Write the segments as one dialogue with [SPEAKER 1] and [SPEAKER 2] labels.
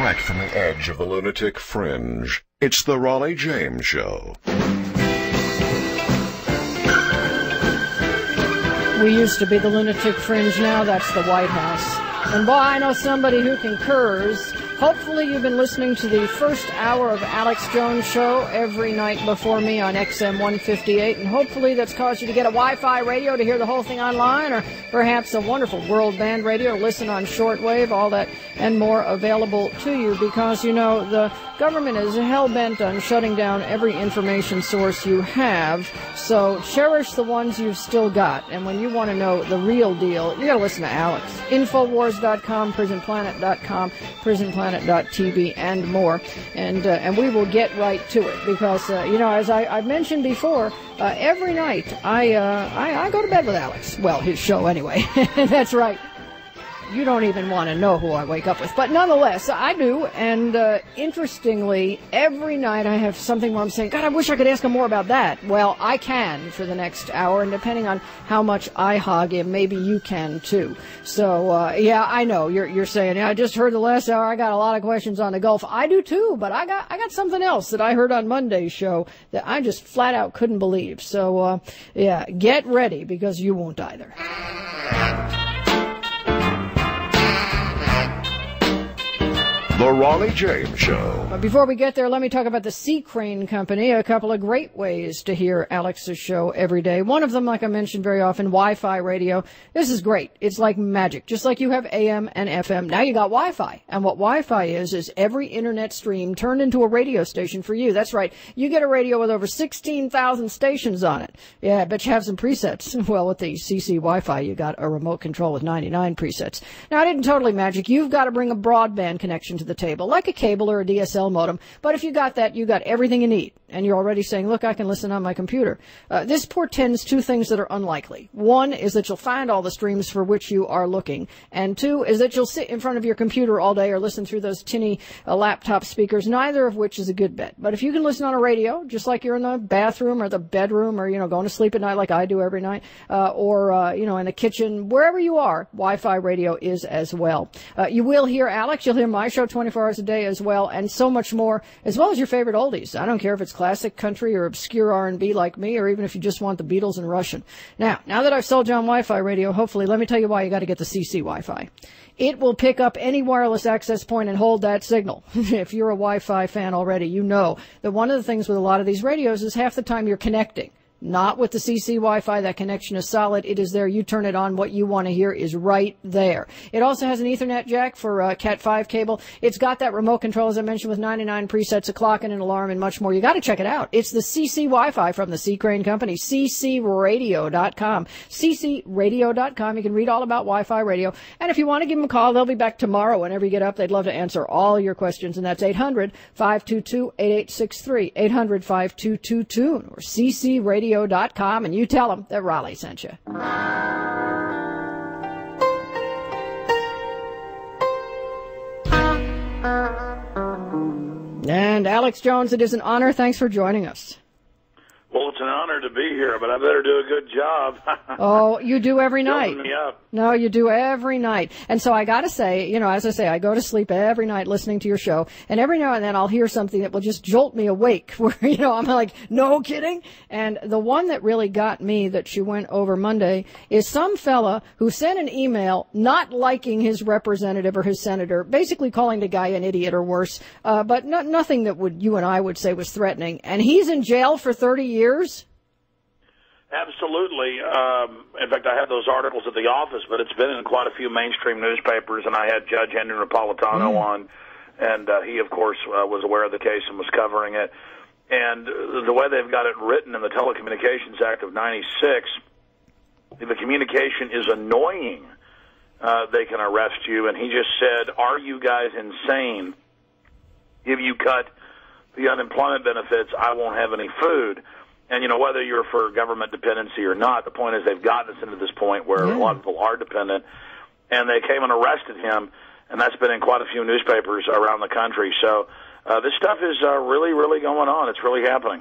[SPEAKER 1] Direct from the edge of the lunatic fringe, it's the Rollye James Show.
[SPEAKER 2] We used to be the lunatic fringe, now that's the White House. And boy, I know somebody who concurs. Hopefully you've been listening to the first hour of Alex Jones' show every night before me on XM 158, and hopefully that's caused you to get a Wi-Fi radio to hear the whole thing online, or perhaps a wonderful world band radio to listen on shortwave, all that and more available to you, because, you know, the government is hell-bent on shutting down every information source you have, so cherish the ones you've still got, and when you want to know the real deal, you got to listen to Alex. Infowars.com, prisonplanet.com, prisonplanet.tv, and more, and we will get right to it, because, you know, as I've mentioned before, every night I go to bed with Alex. Well, his show anyway. That's right. You don't even want to know who I wake up with. But nonetheless, I do. And interestingly, every night I have something where I'm saying, God, I wish I could ask him more about that. Well, I can for the next hour. And depending on how much I hog him, maybe you can too. So, yeah, I know you're saying, yeah, I just heard the last hour. I got a lot of questions on the Gulf. I do too. But I got something else that I heard on Monday's show that I just flat out couldn't believe. So, yeah, get ready, because you won't either.
[SPEAKER 1] The Rollye James Show.
[SPEAKER 2] But before we get there, let me talk about the Sea Crane Company. A couple of great ways to hear Alex's show every day. One of them, like I mentioned very often, Wi-Fi radio. This is great. It's like magic. Just like you have AM and FM. Now you got Wi-Fi. And what Wi-Fi is every internet stream turned into a radio station for you. That's right. You get a radio with over 16,000 stations on it. Yeah, I bet you have some presets. Well, with the CC Wi-Fi, you got a remote control with 99 presets. Now, I didn't totally magic. You've got to bring a broadband connection to the table, like a cable or a DSL modem. But if you got that, you got everything you need. And you're already saying, look, I can listen on my computer. This portends two things that are unlikely. One is that you'll find all the streams for which you are looking. And two is that you'll sit in front of your computer all day or listen through those tinny laptop speakers, neither of which is a good bet. But if you can listen on a radio, just like you're in the bathroom or the bedroom or, you know, going to sleep at night like I do every night, or, you know, in the kitchen, wherever you are, Wi-Fi radio is as well. You will hear Alex. You'll hear my show 24 hours a day as well, and so much more, as well as your favorite oldies. I don't care if it's classic country or obscure R&B like me, or even if you just want the Beatles in Russian. Now that I've sold you on Wi-Fi radio, hopefully, let me tell you why you got to get the CC Wi-Fi. It will pick up any wireless access point and hold that signal. If you're a Wi-Fi fan already, you know that one of the things with a lot of these radios is half the time you're connecting. Not with the CC Wi-Fi. That connection is solid. It is there. You turn it on. What you want to hear is right there. It also has an Ethernet jack for Cat 5 cable. It's got that remote control, as I mentioned, with 99 presets, a clock and an alarm, and much more. You got to check it out. It's the CC Wi-Fi from the Sea Crane Company, ccradio.com. ccradio.com. You can read all about Wi-Fi radio. And if you want to give them a call, they'll be back tomorrow whenever you get up. They'd love to answer all your questions, and that's 800-522-8863, 800-522-TUNE, or ccradio.com, and you tell them that Rollye sent you. And Alex Jones, it is an honor. Thanks for joining us.
[SPEAKER 3] Well, it's an honor to be here, but I better do a good job.
[SPEAKER 2] Oh, you do every night.
[SPEAKER 3] Building me up.
[SPEAKER 2] No, you do every night. And so I got to say, you know, as I say, I go to sleep every night listening to your show, and every now and then I'll hear something that will just jolt me awake, where, you know, I'm like, no kidding. And the one that really got me that you went over Monday is some fella who sent an email not liking his representative or his senator, basically calling the guy an idiot or worse, but nothing that you and I would say was threatening. And he's in jail for 30 years.
[SPEAKER 3] Absolutely. In fact, I have those articles at the office, but it's been in quite a few mainstream newspapers, and I had Judge Henry Napolitano on, and he, of course, was aware of the case and was covering it. And the way they've got it written in the Telecommunications Act of 96, if the communication is annoying, they can arrest you. And he just said, are you guys insane? If you cut the unemployment benefits, I won't have any food. And, you know, whether you're for government dependency or not, the point is they've gotten us into this point where a lot of people are dependent. And they came and arrested him, and that's been in quite a few newspapers around the country. So this stuff is really, really going on. It's really happening.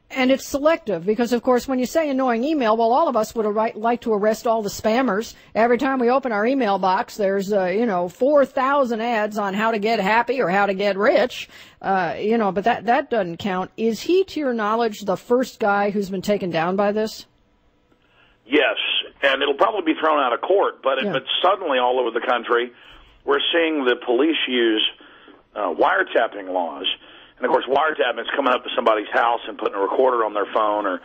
[SPEAKER 2] And it's selective because, of course, when you say annoying email, well, all of us would like to arrest all the spammers. Every time we open our email box, there's, 4,000 ads on how to get happy or how to get rich, but that doesn't count. Is he, to your knowledge, the first guy who's been taken down by this?
[SPEAKER 3] Yes, and it'll probably be thrown out of court, but suddenly all over the country, we're seeing the police use wiretapping laws. And, of course, wiretapping is coming up to somebody's house and putting a recorder on their phone or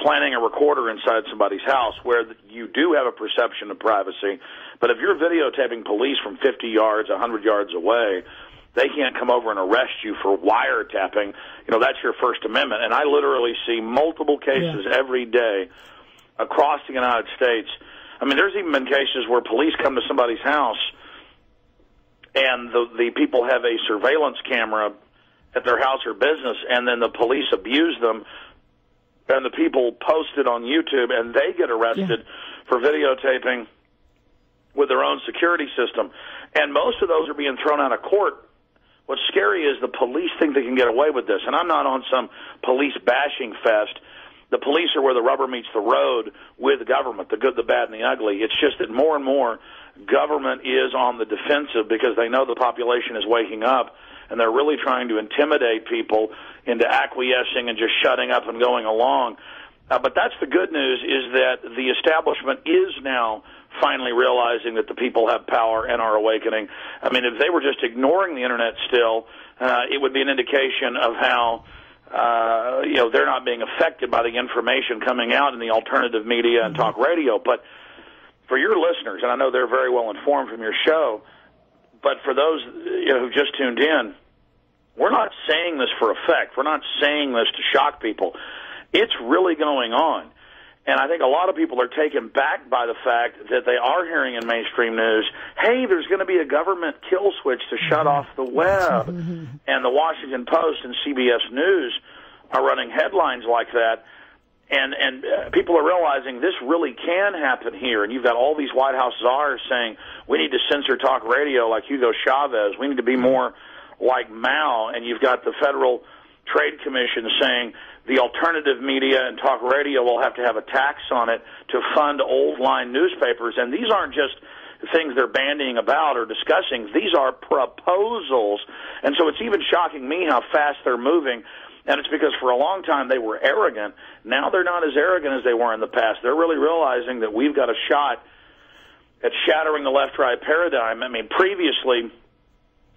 [SPEAKER 3] planting a recorder inside somebody's house where you do have a perception of privacy. But if you're videotaping police from 50 yards, 100 yards away, they can't come over and arrest you for wiretapping. That's your First Amendment. And I literally see multiple cases every day across the United States. I mean, there's even been cases where police come to somebody's house and the people have a surveillance camera at their house or business, and then the police abuse them, and the people post it on YouTube, and they get arrested for videotaping with their own security system. And most of those are being thrown out of court. What's scary is the police think they can get away with this, and I'm not on some police bashing fest. The police are where the rubber meets the road with the government, the good, the bad, and the ugly. It's just that more and more government is on the defensive because they know the population is waking up, and they're really trying to intimidate people into acquiescing and just shutting up and going along. But that's the good news, is that the establishment is now finally realizing that the people have power and are awakening. I mean, if they were just ignoring the Internet still, it would be an indication of how they're not being affected by the information coming out in the alternative media and talk radio. But for your listeners, and I know they're very well informed from your show, but for those who just tuned in, we're not saying this for effect. We're not saying this to shock people. It's really going on. And I think a lot of people are taken back by the fact that they are hearing in mainstream news, hey, there's going to be a government kill switch to shut off the web. And the Washington Post and CBS News are running headlines like that. And people are realizing this really can happen here. And you've got all these White House czars saying, we need to censor talk radio like Hugo Chavez. We need to be more like Mao. And you've got the Federal Trade Commission saying the alternative media and talk radio will have to have a tax on it to fund old-line newspapers. And these aren't just things they're bandying about or discussing. These are proposals. And so it's even shocking me how fast they're moving. And it's because for a long time they were arrogant. Now they're not as arrogant as they were in the past. They're really realizing that we've got a shot at shattering the left-right paradigm. I mean, previously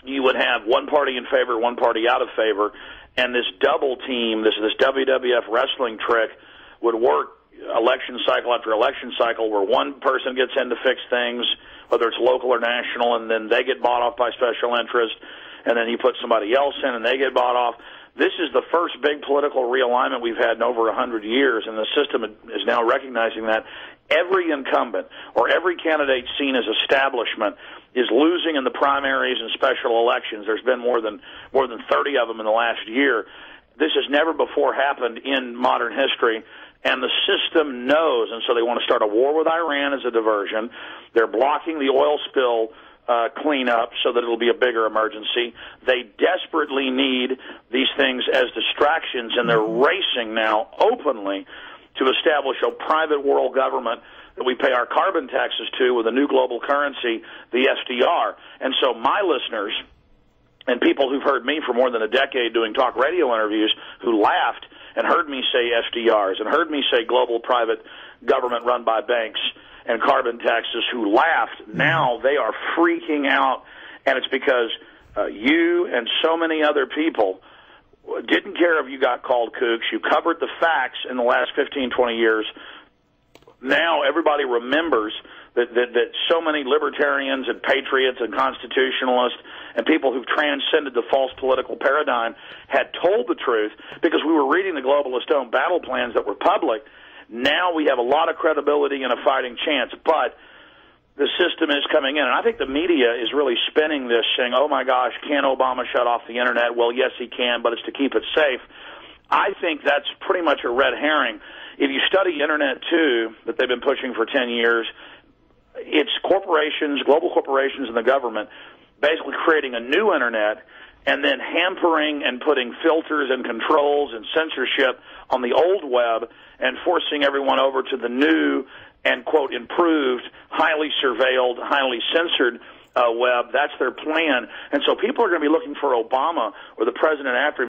[SPEAKER 3] you would have one party in favor, one party out of favor, and this double team, this WWF wrestling trick would work election cycle after election cycle where one person gets in to fix things, whether it's local or national, and then they get bought off by special interest, and then you put somebody else in and they get bought off. This is the first big political realignment we've had in over 100 years, and the system is now recognizing that every incumbent or every candidate seen as establishment is losing in the primaries and special elections. There's been more than 30 of them in the last year. This has never before happened in modern history, and the system knows, and so they want to start a war with Iran as a diversion. They're blocking the oil spill cleanup so that it'll be a bigger emergency. They desperately need these things as distractions, and they're racing now openly to establish a private world government that we pay our carbon taxes to with a new global currency, the SDR. And so my listeners and people who've heard me for more than a decade doing talk radio interviews who laughed and heard me say SDRs and heard me say global private government run by banks and carbon taxes, who laughed, now they are freaking out, and it's because you and so many other people didn't care if you got called kooks. You covered the facts in the last 15, 20 years. Now everybody remembers that so many libertarians and patriots and constitutionalists and people who've transcended the false political paradigm had told the truth because we were reading the globalist owned battle plans that were public. Now we have a lot of credibility and a fighting chance, but the system is coming in. And I think the media is really spinning this, saying, oh, my gosh, can Obama shut off the Internet? Well, yes, he can, but it's to keep it safe. I think that's pretty much a red herring. If you study Internet 2 that they've been pushing for 10 years, it's corporations, global corporations and the government basically creating a new Internet and then hampering and putting filters and controls and censorship on the old web and forcing everyone over to the new and, quote, improved, highly surveilled, highly censored web. That's their plan. And so people are going to be looking for Obama or the president after him